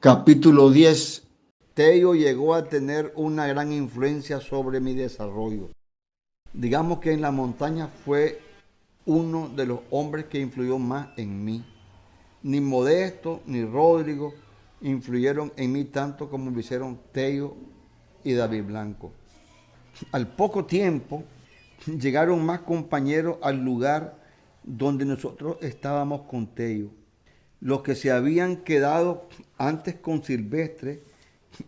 Capítulo 10. Tello llegó a tener una gran influencia sobre mi desarrollo. Digamos que en la montaña fue uno de los hombres que influyó más en mí. Ni Modesto ni Rodrigo influyeron en mí tanto como lo hicieron Tello y David Blanco. Al poco tiempo llegaron más compañeros al lugar donde nosotros estábamos con Tello. Los que se habían quedado antes con Silvestre,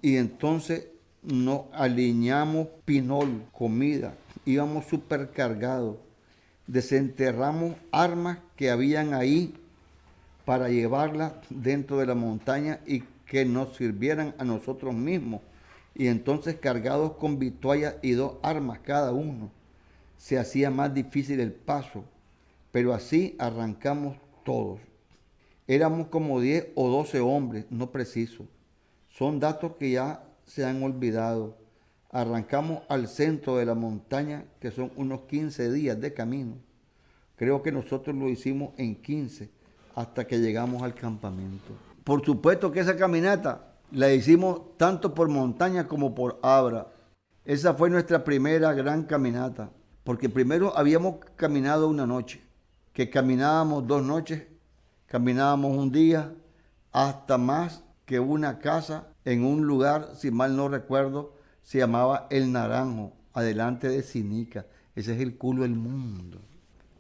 y entonces nos alineamos pinol, comida, íbamos supercargados, desenterramos armas que habían ahí para llevarlas dentro de la montaña y que nos sirvieran a nosotros mismos. Y entonces cargados con vituallas y 2 armas cada uno, se hacía más difícil el paso, pero así arrancamos todos. Éramos como 10 o 12 hombres, no preciso. Son datos que ya se han olvidado. Arrancamos al centro de la montaña, que son unos 15 días de camino. Creo que nosotros lo hicimos en 15 hasta que llegamos al campamento. Por supuesto que esa caminata la hicimos tanto por montaña como por Abra. Esa fue nuestra primera gran caminata, porque primero habíamos caminado una noche, que caminábamos 2 noches, caminábamos un día, hasta más que una casa en un lugar, si mal no recuerdo, se llamaba El Naranjo, adelante de Sinica. Ese es el culo del mundo.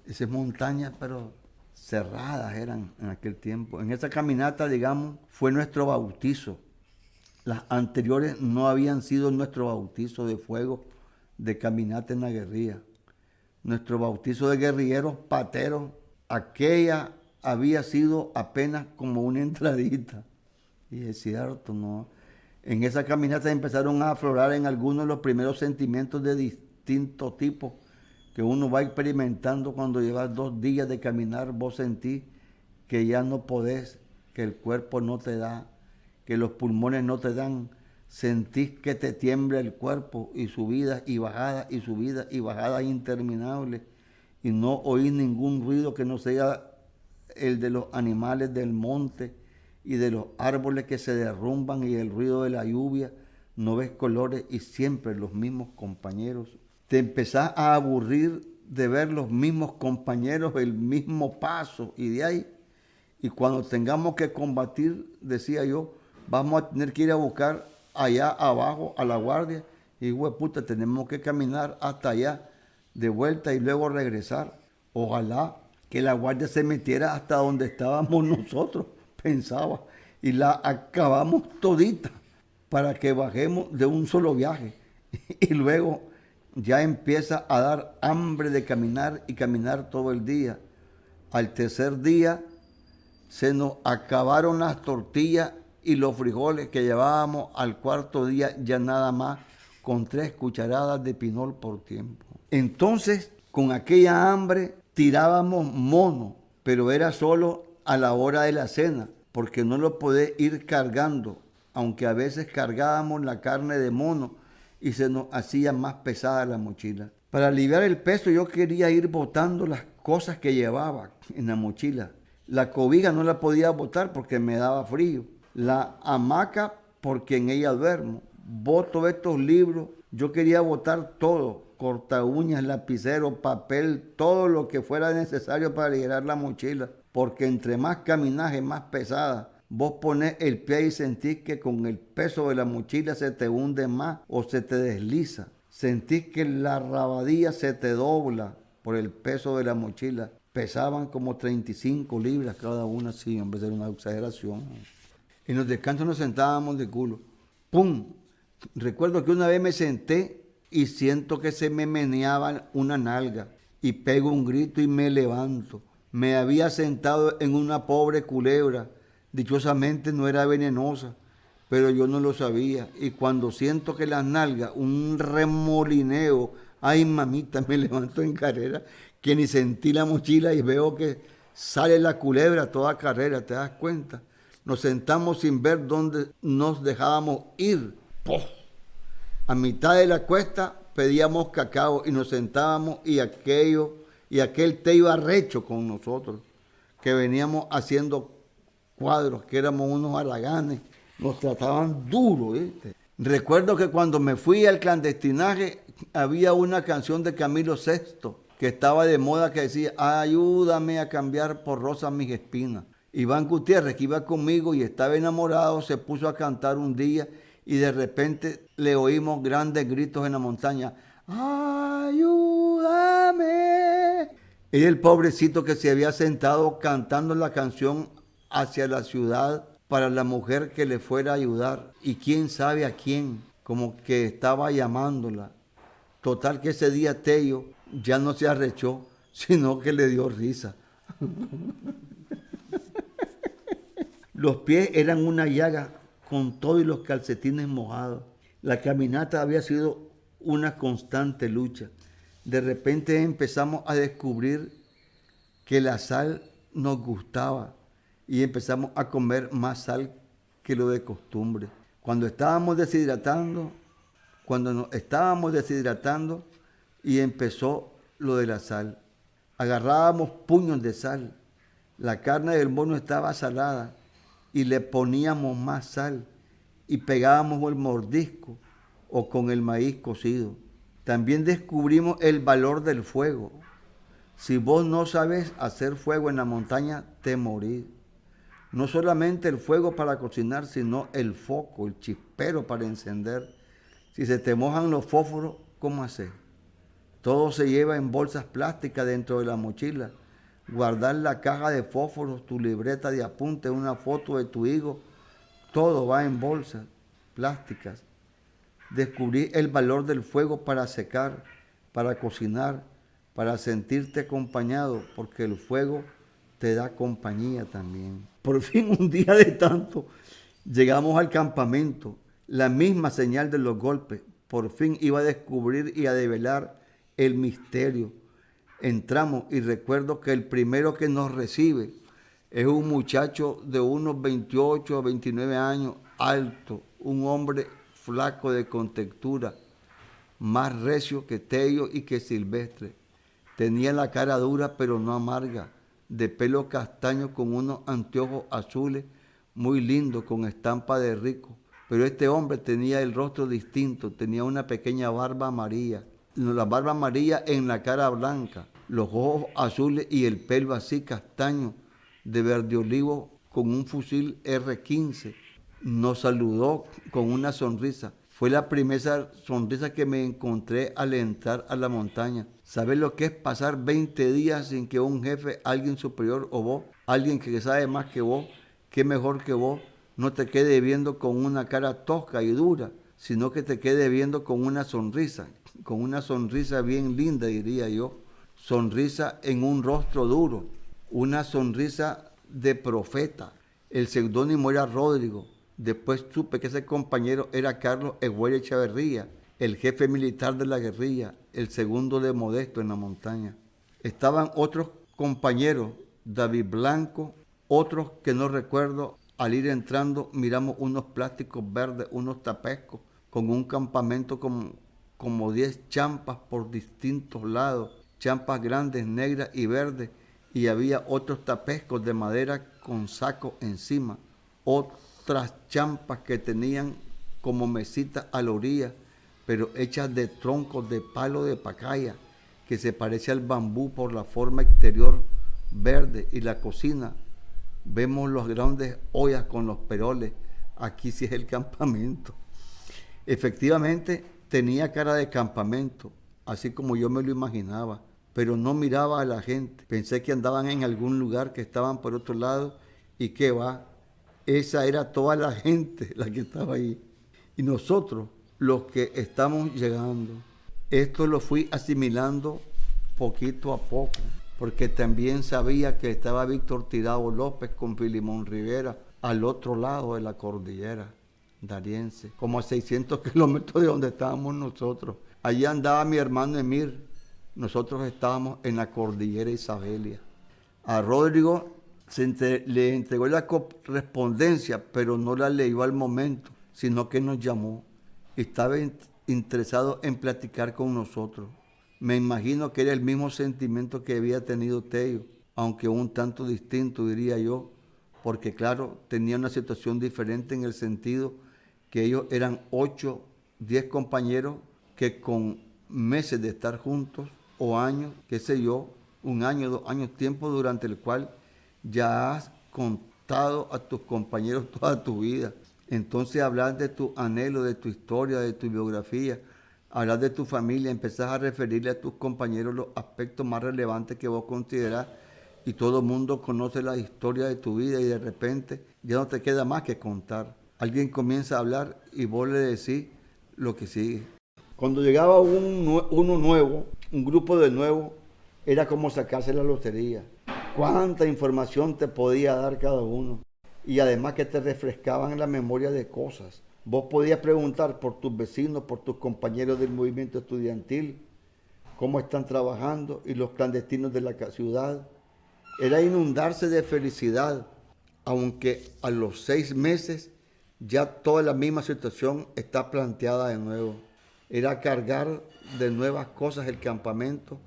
Esas montañas, pero cerradas eran en aquel tiempo. En esa caminata, digamos, fue nuestro bautizo. Las anteriores no habían sido nuestro bautizo de fuego, de caminata en la guerrilla. Nuestro bautizo de guerrilleros pateros, aquella había sido apenas como una entradita. Y es cierto, ¿no? En esa caminata empezaron a aflorar en algunos los primeros sentimientos de distintos tipos que uno va experimentando cuando llevas 2 días de caminar. Vos sentís que ya no podés, que el cuerpo no te da, que los pulmones no te dan. Sentís que te tiembla el cuerpo y subidas y bajadas y subidas y bajadas interminables. Y no oís ningún ruido que no sea el de los animales del monte y de los árboles que se derrumban y el ruido de la lluvia. No ves colores y siempre los mismos compañeros. Te empezás a aburrir de ver los mismos compañeros, el mismo paso y de ahí. Y cuando tengamos que combatir, decía yo, vamos a tener que ir a buscar allá abajo a la guardia. Y puta, tenemos que caminar hasta allá de vuelta y luego regresar. Ojalá que la guardia se metiera hasta donde estábamos nosotros, pensaba, y la acabamos todita para que bajemos de un solo viaje. Y luego ya empieza a dar hambre de caminar y caminar todo el día. Al tercer día se nos acabaron las tortillas y los frijoles que llevábamos. Al cuarto día ya nada más, con 3 cucharadas de pinol por tiempo. Entonces, con aquella hambre tirábamos mono, pero era solo a la hora de la cena, porque no lo podés ir cargando, aunque a veces cargábamos la carne de mono y se nos hacía más pesada la mochila. Para aliviar el peso yo quería ir botando las cosas que llevaba en la mochila. La cobija no la podía botar porque me daba frío. La hamaca porque en ella duermo. Boto estos libros. Yo quería botar todo. Corta uñas, lapicero, papel, todo lo que fuera necesario para liberar la mochila. Porque entre más caminaje, más pesada. Vos ponés el pie y sentís que con el peso de la mochila se te hunde más o se te desliza. Sentís que la rabadilla se te dobla por el peso de la mochila. Pesaban como 35 libras cada una, sí, en vez de una exageración. En los descansos nos sentábamos de culo. ¡Pum! Recuerdo que una vez me senté y siento que se me meneaba una nalga y pego un grito y me levanto. Me había sentado en una pobre culebra. Dichosamente no era venenosa, pero yo no lo sabía. Y cuando siento que las nalgas, un remolineo, ay mamita, me levanto en carrera, que ni sentí la mochila y veo que sale la culebra a toda carrera, ¿te das cuenta? Nos sentamos sin ver dónde nos dejábamos ir. ¡Pof! A mitad de la cuesta pedíamos cacao y nos sentábamos y aquel té iba recho con nosotros, que veníamos haciendo cuadros, que éramos unos haraganes Nos trataban duro, ¿viste? Recuerdo que cuando me fui al clandestinaje había una canción de Camilo Sesto que estaba de moda que decía, ayúdame a cambiar por rosas mis espinas. Iván Gutiérrez, que iba conmigo y estaba enamorado, se puso a cantar un día y de repente le oímos grandes gritos en la montaña, ayúdame. Y el pobrecito que se había sentado cantando la canción hacia la ciudad para la mujer que le fuera a ayudar. Y quién sabe a quién, como que estaba llamándola. Total que ese día Tello ya no se arrechó, sino que le dio risa. Los pies eran una llaga con todo y los calcetines mojados. La caminata había sido una constante lucha. De repente empezamos a descubrir que la sal nos gustaba y empezamos a comer más sal que lo de costumbre. Cuando nos estábamos deshidratando y empezó lo de la sal. Agarrábamos puños de sal. La carne del mono estaba salada y le poníamos más sal y pegábamos el mordisco o con el maíz cocido. También descubrimos el valor del fuego. Si vos no sabes hacer fuego en la montaña, te morís. No solamente el fuego para cocinar, sino el foco, el chispero para encender. Si se te mojan los fósforos, ¿cómo hacer? Todo se lleva en bolsas plásticas dentro de la mochila. Guardar la caja de fósforos, tu libreta de apuntes, una foto de tu hijo, todo va en bolsas plásticas. Descubrí el valor del fuego para secar, para cocinar, para sentirte acompañado, porque el fuego te da compañía también. Por fin, un día de tanto, llegamos al campamento, la misma señal de los golpes. Por fin iba a descubrir y a develar el misterio. Entramos y recuerdo que el primero que nos recibe es un muchacho de unos 28 o 29 años, alto, un hombre flaco de contextura, más recio que Tello y que Silvestre. Tenía la cara dura pero no amarga, de pelo castaño con unos anteojos azules muy lindos con estampa de rico. Pero este hombre tenía el rostro distinto, tenía una pequeña barba amarilla, la barba amarilla en la cara blanca, los ojos azules y el pelo así castaño, de verde olivo con un fusil R-15. Nos saludó con una sonrisa. Fue la primera sonrisa que me encontré al entrar a la montaña. ¿Sabes lo que es pasar 20 días sin que un jefe, alguien superior o vos, alguien que sabe más que vos, que mejor que vos, no te quede viendo con una cara tosca y dura, sino que te quede viendo con una sonrisa bien linda, diría yo, sonrisa en un rostro duro, una sonrisa de profeta? El seudónimo era Rodrigo. Después supe que ese compañero era Carlos Eguella Echeverría, el jefe militar de la guerrilla, el segundo de Modesto en la montaña. Estaban otros compañeros, David Blanco, otros que no recuerdo. Al ir entrando miramos unos plásticos verdes, unos tapescos, con un campamento como 10 champas por distintos lados, champas grandes, negras y verdes, y había otros tapescos de madera con saco encima, otras champas que tenían como mesitas a la orilla, pero hechas de troncos de palo de pacaya, que se parece al bambú por la forma exterior verde, y la cocina. Vemos las grandes ollas con los peroles. Aquí sí es el campamento. Efectivamente, tenía cara de campamento, así como yo me lo imaginaba, pero no miraba a la gente. Pensé que andaban en algún lugar, que estaban por otro lado, y qué va, esa era toda la gente la que estaba ahí. Y nosotros, los que estamos llegando, esto lo fui asimilando poquito a poco, porque también sabía que estaba Víctor Tirado López con Filimón Rivera al otro lado de la cordillera dariense, como a 600 kilómetros de donde estábamos nosotros. Allí andaba mi hermano Emir, nosotros estábamos en la cordillera Isabelia. A Rodrigo le entregó la correspondencia, pero no la leyó al momento, sino que nos llamó. Estaba interesado en platicar con nosotros. Me imagino que era el mismo sentimiento que había tenido Tello, aunque un tanto distinto, diría yo, porque claro, tenía una situación diferente en el sentido que ellos eran 8, 10 compañeros que con meses de estar juntos o años, qué sé yo, 1 año, 2 años, tiempo durante el cual ya has contado a tus compañeros toda tu vida. Entonces hablar de tu anhelo, de tu historia, de tu biografía, hablar de tu familia, empezás a referirle a tus compañeros los aspectos más relevantes que vos considerás y todo el mundo conoce la historia de tu vida y de repente ya no te queda más que contar. Alguien comienza a hablar y vos le decís lo que sigue. Cuando llegaba uno nuevo, un grupo de nuevos, era como sacarse la lotería. Cuánta información te podía dar cada uno. Y además que te refrescaban en la memoria de cosas. Vos podías preguntar por tus vecinos, por tus compañeros del movimiento estudiantil, cómo están trabajando y los clandestinos de la ciudad. Era inundarse de felicidad, aunque a los 6 meses ya toda la misma situación está planteada de nuevo. Era cargar de nuevas cosas el campamento,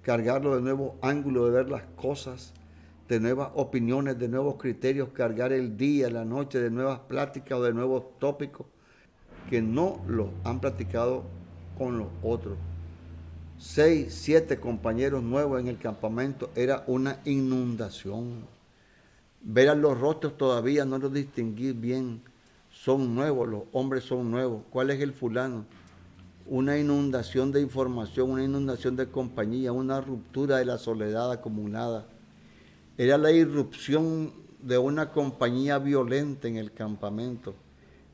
cargarlo de nuevos ángulos de ver las cosas, de nuevas opiniones, de nuevos criterios, cargar el día, la noche, de nuevas pláticas o de nuevos tópicos que no los han platicado con los otros. 6, 7 compañeros nuevos en el campamento era una inundación. Ver a los rostros todavía no los distinguí bien. Son nuevos, los hombres son nuevos. ¿Cuál es el fulano? Una inundación de información, una inundación de compañía, una ruptura de la soledad acumulada. Era la irrupción de una compañía violenta en el campamento.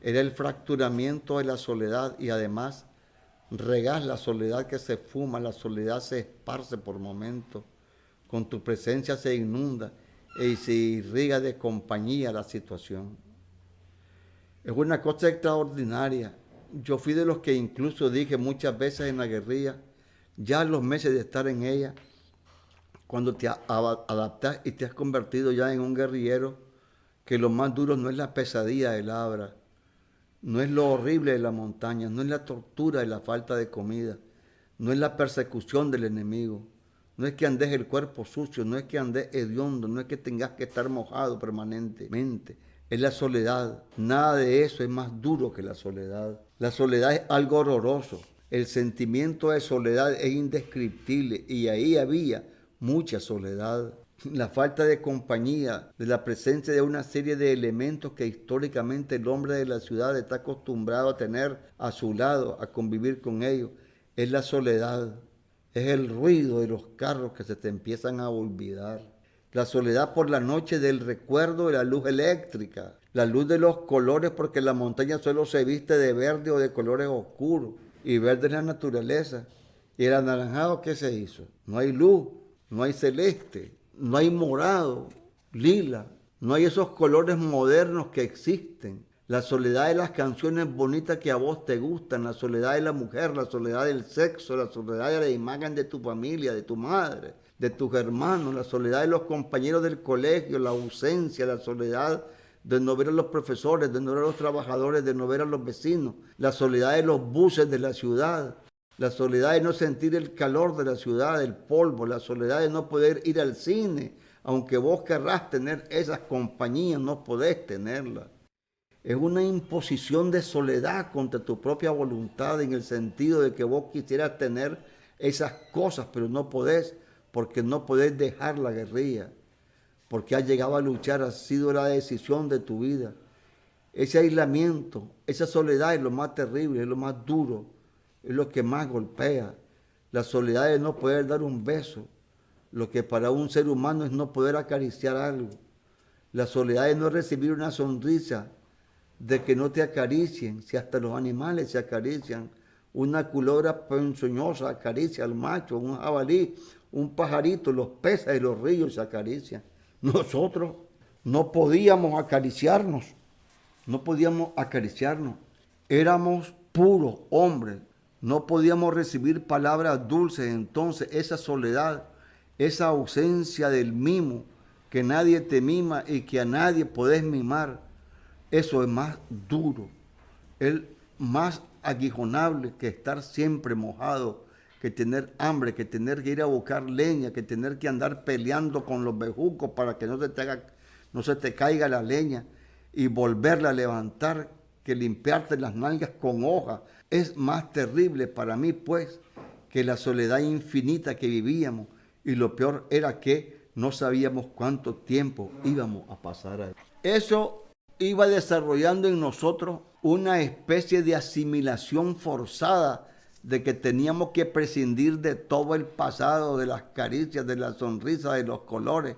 Era el fracturamiento de la soledad y además regás la soledad que se fuma, la soledad se esparce por momentos. Con tu presencia se inunda y se irriga de compañía la situación. Es una cosa extraordinaria. Yo fui de los que incluso dije muchas veces en la guerrilla, ya los meses de estar en ella, cuando te adaptas y te has convertido ya en un guerrillero, que lo más duro no es la pesadilla del Abra, no es lo horrible de la montaña, no es la tortura de la falta de comida, no es la persecución del enemigo, no es que andes el cuerpo sucio, no es que andes hediondo, no es que tengas que estar mojado permanentemente, es la soledad. Nada de eso es más duro que la soledad. La soledad es algo horroroso, el sentimiento de soledad es indescriptible y ahí había mucha soledad. La falta de compañía, de la presencia de una serie de elementos que históricamente el hombre de la ciudad está acostumbrado a tener a su lado, a convivir con ellos, es la soledad, es el ruido de los carros que se te empiezan a olvidar. La soledad por la noche del recuerdo de la luz eléctrica, la luz de los colores porque la montaña solo se viste de verde o de colores oscuros y verde es la naturaleza. ¿Y el anaranjado qué se hizo? No hay luz, no hay celeste, no hay morado, lila, no hay esos colores modernos que existen. La soledad de las canciones bonitas que a vos te gustan, la soledad de la mujer, la soledad del sexo, la soledad de la imagen de tu familia, de tu madre, de tus hermanos, la soledad de los compañeros del colegio, la ausencia, la soledad de no ver a los profesores, de no ver a los trabajadores, de no ver a los vecinos, la soledad de los buses de la ciudad, la soledad de no sentir el calor de la ciudad, el polvo, la soledad de no poder ir al cine, aunque vos querrás tener esas compañías, no podés tenerlas. Es una imposición de soledad contra tu propia voluntad en el sentido de que vos quisieras tener esas cosas, pero no podés porque no podés dejar la guerrilla, porque has llegado a luchar, ha sido la decisión de tu vida. Ese aislamiento, esa soledad es lo más terrible, es lo más duro, es lo que más golpea. La soledad de no poder dar un beso, lo que para un ser humano es no poder acariciar algo. La soledad de no recibir una sonrisa, de que no te acaricien, si hasta los animales se acarician. Una culebra ponzoñosa acaricia al macho, un jabalí, un pajarito, los peces de los ríos se acarician. Nosotros no podíamos acariciarnos, no podíamos acariciarnos. Éramos puros hombres, no podíamos recibir palabras dulces. Entonces esa soledad, esa ausencia del mimo, que nadie te mima y que a nadie podés mimar, eso es más duro, es más aguijonable que estar siempre mojado, que tener hambre, que tener que ir a buscar leña, que tener que andar peleando con los bejucos para que no se te haga no se te caiga la leña y volverla a levantar que limpiarte las nalgas con hoja. Es más terrible para mí, pues, que la soledad infinita que vivíamos, y lo peor era que no sabíamos cuánto tiempo íbamos a pasar ahí. Eso iba desarrollando en nosotros una especie de asimilación forzada de que teníamos que prescindir de todo el pasado, de las caricias, de la sonrisa, de los colores,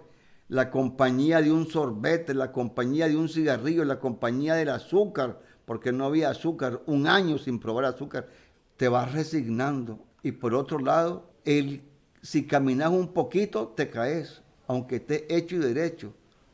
la compañía de un sorbete, la compañía de un cigarrillo, la compañía del azúcar, porque no había azúcar, un año sin probar azúcar, te vas resignando. Y por otro lado, si caminas un poquito, te caes, aunque estés hecho y derecho,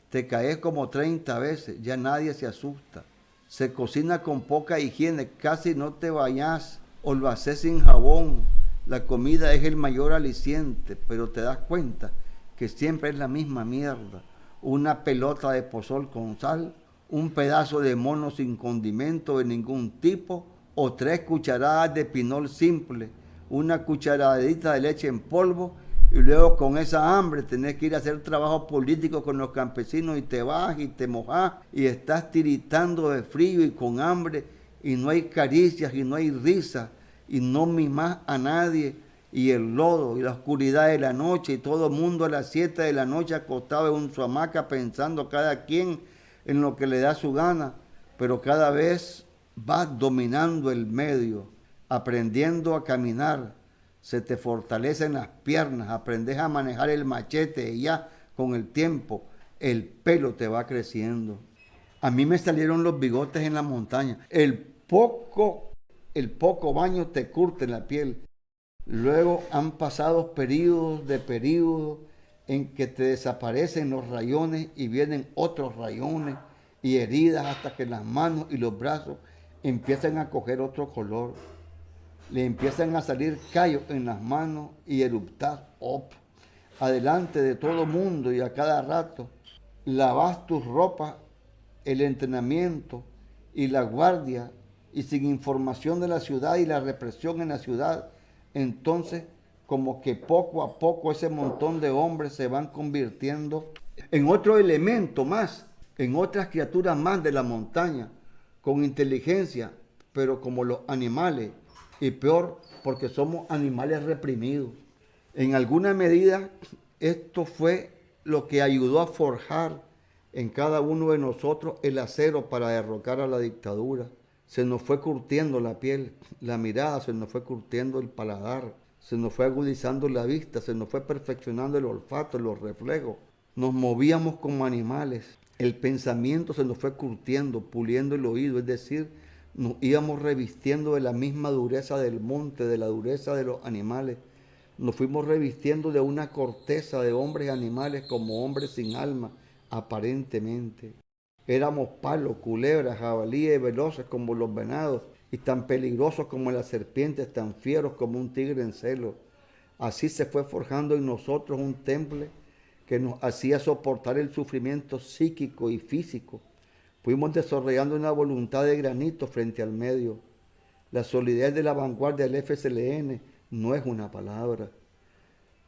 te caes como 30 veces, ya nadie se asusta. Se cocina con poca higiene, casi no te bañas o lo haces sin jabón. La comida es el mayor aliciente, pero te das cuenta que siempre es la misma mierda. Una pelota de pozol con sal, un pedazo de mono sin condimento de ningún tipo, o 3 cucharadas de pinol simple, una cucharadita de leche en polvo, y luego con esa hambre tenés que ir a hacer trabajo político con los campesinos y te vas y te mojas y estás tiritando de frío y con hambre y no hay caricias y no hay risa y no mimás a nadie, y el lodo y la oscuridad de la noche y todo el mundo a las 7 de la noche acostado en su hamaca pensando cada quien en lo que le da su gana, pero cada vez vas dominando el medio, aprendiendo a caminar, se te fortalecen las piernas, aprendes a manejar el machete y ya con el tiempo el pelo te va creciendo. A mí me salieron los bigotes en la montaña. El poco baño te curte la piel. Luego han pasado periodos en que te desaparecen los rayones y vienen otros rayones y heridas hasta que las manos y los brazos empiezan a coger otro color. Le empiezan a salir callos en las manos y eruptar adelante de todo mundo, y a cada rato lavas tus ropas, el entrenamiento y la guardia, y sin información de la ciudad y la represión en la ciudad, entonces como que poco a poco ese montón de hombres se van convirtiendo en otro elemento más, en otras criaturas más de la montaña, con inteligencia, pero como los animales, y peor porque somos animales reprimidos. En alguna medida esto fue lo que ayudó a forjar en cada uno de nosotros el acero para derrocar a la dictadura. Se nos fue curtiendo la piel, la mirada, se nos fue curtiendo el paladar, se nos fue agudizando la vista, se nos fue perfeccionando el olfato, los reflejos. Nos movíamos como animales. El pensamiento se nos fue curtiendo, puliendo el oído, es decir, nos íbamos revistiendo de la misma dureza del monte, de la dureza de los animales. Nos fuimos revistiendo de una corteza de hombres y animales como hombres sin alma, aparentemente. Éramos palos, culebras, jabalíes veloces como los venados y tan peligrosos como las serpientes, tan fieros como un tigre en celo. Así se fue forjando en nosotros un temple que nos hacía soportar el sufrimiento psíquico y físico. Fuimos desarrollando una voluntad de granito frente al medio. La solidez de la vanguardia del FSLN no es una palabra.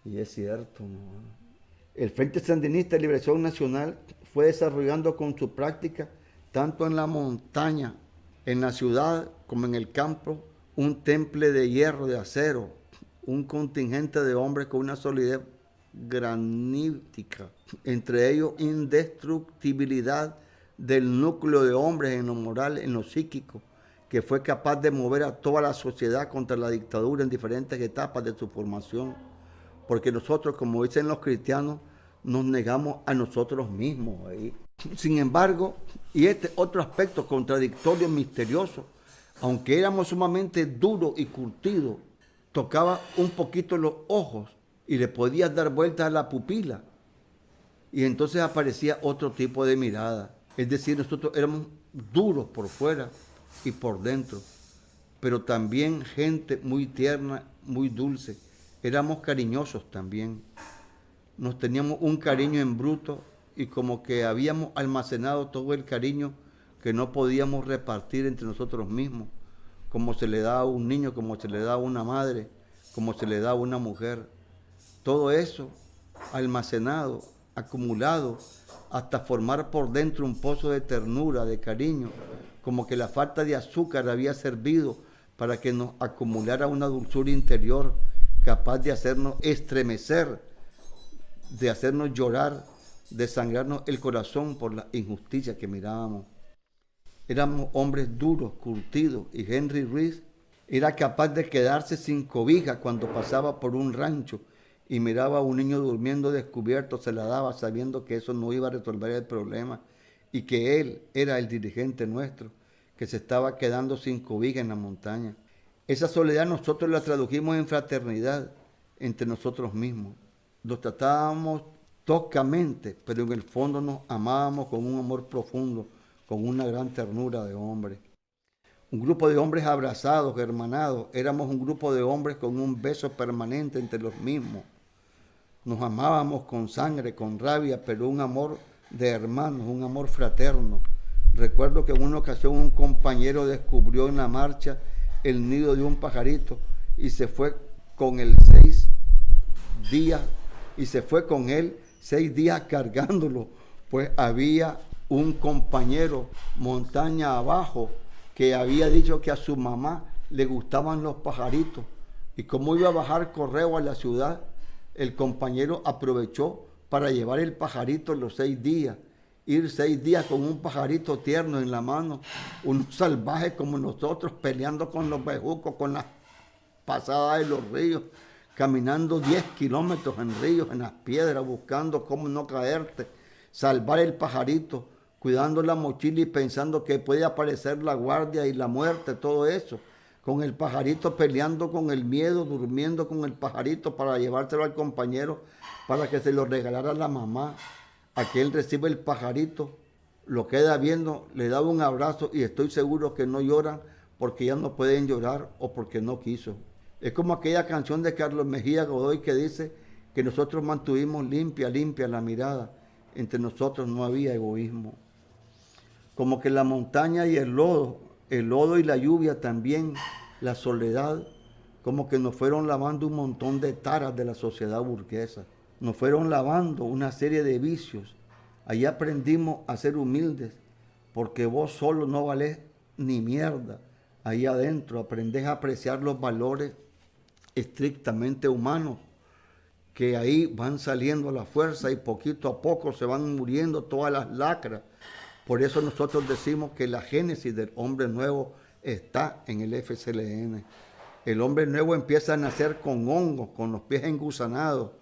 Y es cierto, ¿no? El Frente Sandinista de Liberación Nacional fue desarrollando con su práctica, tanto en la montaña, en la ciudad, como en el campo, un temple de hierro, de acero, un contingente de hombres con una solidez granítica, entre ellos indestructibilidad del núcleo de hombres en lo moral, en lo psíquico, que fue capaz de mover a toda la sociedad contra la dictadura en diferentes etapas de su formación. Porque nosotros, como dicen los cristianos, nos negamos a nosotros mismos. Sin embargo, y este otro aspecto contradictorio, misterioso, aunque éramos sumamente duros y curtidos, tocaba un poquito los ojos y le podías dar vueltas a la pupila. Y entonces aparecía otro tipo de mirada. Es decir, nosotros éramos duros por fuera y por dentro, pero también gente muy tierna, muy dulce. Éramos cariñosos también. Nos teníamos un cariño en bruto y como que habíamos almacenado todo el cariño que no podíamos repartir entre nosotros mismos, como se le da a un niño, como se le da a una madre, como se le da a una mujer. Todo eso almacenado acumulado hasta formar por dentro un pozo de ternura, de cariño, como que la falta de azúcar había servido para que nos acumulara una dulzura interior capaz de hacernos estremecer, de hacernos llorar, de sangrarnos el corazón por la injusticia que mirábamos. Éramos hombres duros, curtidos, y Henry Ruiz era capaz de quedarse sin cobija cuando pasaba por un rancho y miraba a un niño durmiendo descubierto, se la daba sabiendo que eso no iba a resolver el problema y que él era el dirigente nuestro, que se estaba quedando sin cobija en la montaña. Esa soledad nosotros la tradujimos en fraternidad entre nosotros mismos. Los tratábamos toscamente, pero en el fondo nos amábamos con un amor profundo, con una gran ternura de hombre. Un grupo de hombres abrazados, hermanados. Éramos un grupo de hombres con un beso permanente entre los mismos. Nos amábamos con sangre, con rabia, pero un amor de hermanos, un amor fraterno. Recuerdo que en una ocasión un compañero descubrió en la marcha el nido de un pajarito y se fue con él 6 días cargándolo, pues había un compañero montaña abajo que había dicho que a su mamá le gustaban los pajaritos y como iba a bajar correo a la ciudad, el compañero aprovechó para llevar el pajarito los 6 días, ir 6 días con un pajarito tierno en la mano, un salvaje como nosotros peleando con los bejucos, con las pasadas de los ríos, caminando 10 kilómetros en ríos, en las piedras, buscando cómo no caerte, salvar el pajarito, cuidando la mochila y pensando que puede aparecer la guardia y la muerte, todo eso, con el pajarito peleando con el miedo, durmiendo con el pajarito para llevárselo al compañero, para que se lo regalara a la mamá. Aquel recibe el pajarito, lo queda viendo, le da un abrazo y estoy seguro que no lloran porque ya no pueden llorar o porque no quiso. Es como aquella canción de Carlos Mejía Godoy que dice que nosotros mantuvimos limpia la mirada. Entre nosotros no había egoísmo. Como que la montaña y el lodo y la lluvia también, la soledad, como que nos fueron lavando un montón de taras de la sociedad burguesa. Nos fueron lavando una serie de vicios. Allí aprendimos a ser humildes, porque vos solo no valés ni mierda. Ahí adentro aprendés a apreciar los valores estrictamente humanos, que ahí van saliendo a la fuerza y poquito a poco se van muriendo todas las lacras. Por eso nosotros decimos que la génesis del hombre nuevo está en el FCLN. El hombre nuevo empieza a nacer con hongos, con los pies engusanados.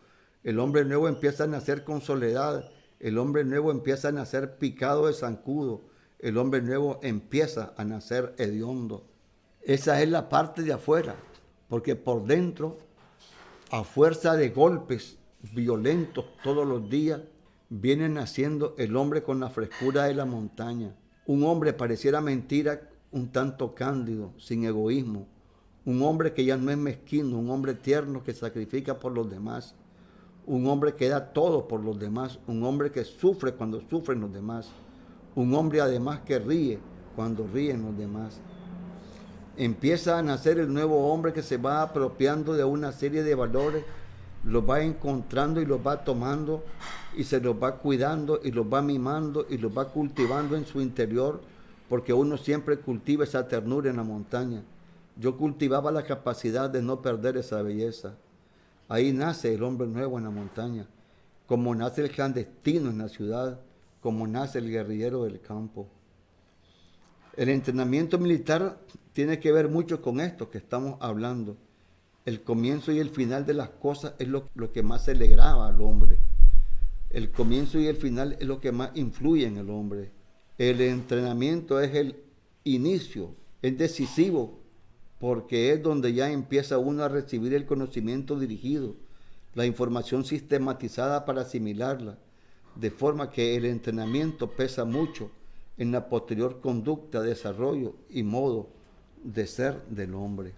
El hombre nuevo empieza a nacer con soledad. El hombre nuevo empieza a nacer picado de zancudo. El hombre nuevo empieza a nacer hediondo. Esa es la parte de afuera, porque por dentro, a fuerza de golpes violentos todos los días, viene naciendo el hombre con la frescura de la montaña. Un hombre, pareciera mentira, un tanto cándido, sin egoísmo. Un hombre que ya no es mezquino, un hombre tierno que sacrifica por los demás. Un hombre que da todo por los demás. Un hombre que sufre cuando sufren los demás. Un hombre además que ríe cuando ríen los demás. Empieza a nacer el nuevo hombre que se va apropiando de una serie de valores, los va encontrando y los va tomando y se los va cuidando y los va mimando y los va cultivando en su interior, porque uno siempre cultiva esa ternura en la montaña. Yo cultivaba la capacidad de no perder esa belleza. Ahí nace el hombre nuevo en la montaña, como nace el clandestino en la ciudad, como nace el guerrillero del campo. El entrenamiento militar tiene que ver mucho con esto que estamos hablando. El comienzo y el final de las cosas es lo que más se le graba al hombre. El comienzo y el final es lo que más influye en el hombre. El entrenamiento es el inicio, es decisivo, porque es donde ya empieza uno a recibir el conocimiento dirigido, la información sistematizada para asimilarla, de forma que el entrenamiento pesa mucho en la posterior conducta, desarrollo y modo de ser del hombre.